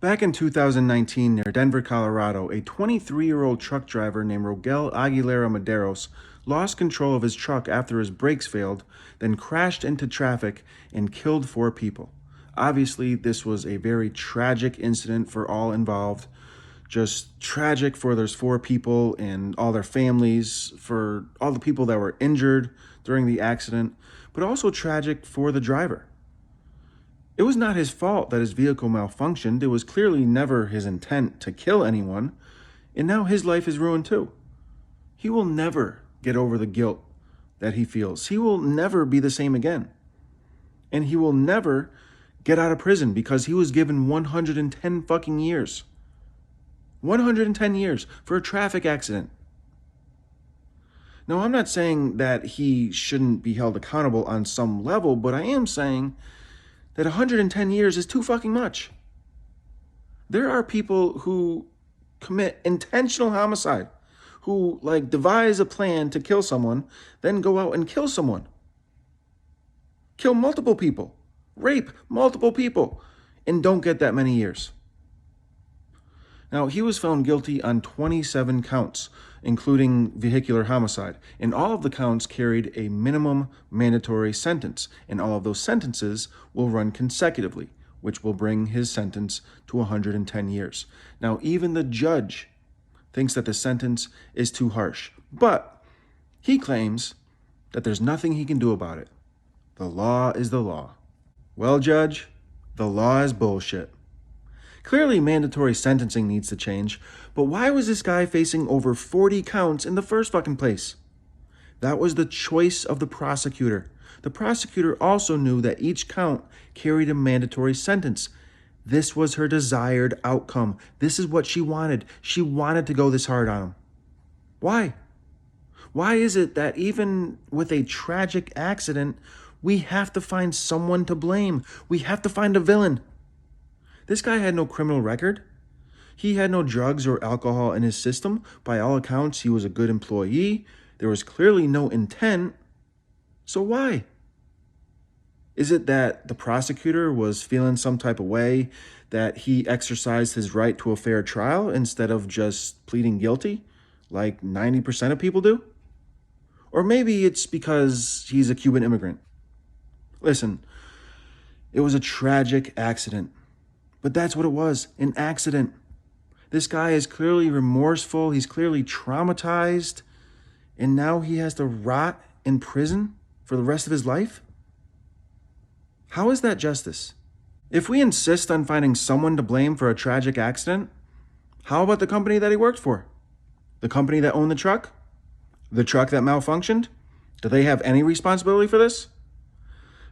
Back in 2019 near Denver, Colorado, a 23-year-old truck driver named Rogel Aguilera Maderos lost control of his truck after his brakes failed, then crashed into traffic and killed 4 people. Obviously, this was a very tragic incident for all involved. Just tragic for those 4 people and all their families, for all the people that were injured during the accident, but also tragic for the driver. It was not his fault that his vehicle malfunctioned. It was clearly never his intent to kill anyone, and now his life is ruined too. He will never get over the guilt that he feels. He will never be the same again. And he will never get out of prison because he was given 110 fucking years. 110 years for a traffic accident. Now, I'm not saying that he shouldn't be held accountable on some level, but I am saying that 110 years is too fucking much. There are people who commit intentional homicide, who devise a plan to kill someone, then go out and kill someone. Kill multiple people, rape multiple people, and don't get that many years. Now, he was found guilty on 27 counts, including vehicular homicide, and all of the counts carried a minimum mandatory sentence, and all of those sentences will run consecutively, which will bring his sentence to 110 years. Now, even the judge thinks that the sentence is too harsh, but he claims that there's nothing he can do about it. The law is the law. Well, Judge, the law is bullshit. Clearly, mandatory sentencing needs to change, but why was this guy facing over 40 counts in the first fucking place? That was the choice of the prosecutor. The prosecutor also knew that each count carried a mandatory sentence. This was her desired outcome. This is what she wanted. She wanted to go this hard on him. Why? Why is it that even with a tragic accident, we have to find someone to blame? We have to find a villain. This guy had no criminal record. He had no drugs or alcohol in his system. By all accounts, he was a good employee. There was clearly no intent. So why? Is it that the prosecutor was feeling some type of way that he exercised his right to a fair trial instead of just pleading guilty like 90% of people do? Or maybe it's because he's a Cuban immigrant. Listen, it was a tragic accident. But that's what it was, an accident. This guy is clearly remorseful. He's clearly traumatized. And now he has to rot in prison for the rest of his life? How is that justice? If we insist on finding someone to blame for a tragic accident, how about the company that he worked for? The company that owned the truck? The truck that malfunctioned? Do they have any responsibility for this?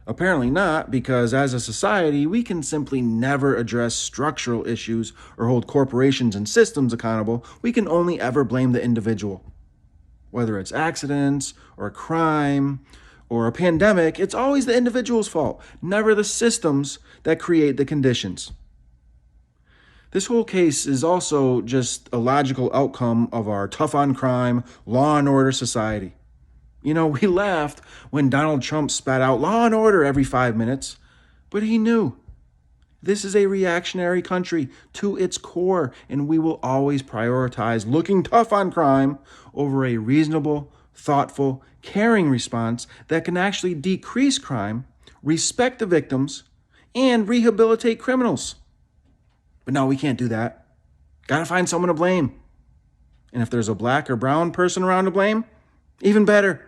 Apparently not, because as a society, we can simply never address structural issues or hold corporations and systems accountable. We can only ever blame the individual. Whether it's accidents or a crime or a pandemic, it's always the individual's fault, never the systems that create the conditions. This whole case is also just a logical outcome of our tough on crime, law and order society. You know, we laughed when Donald Trump spat out law and order every 5 minutes, but he knew this is a reactionary country to its core, and we will always prioritize looking tough on crime over a reasonable, thoughtful, caring response that can actually decrease crime, respect the victims, and rehabilitate criminals. But no, we can't do that. Gotta find someone to blame. And if there's a black or brown person around to blame, even better.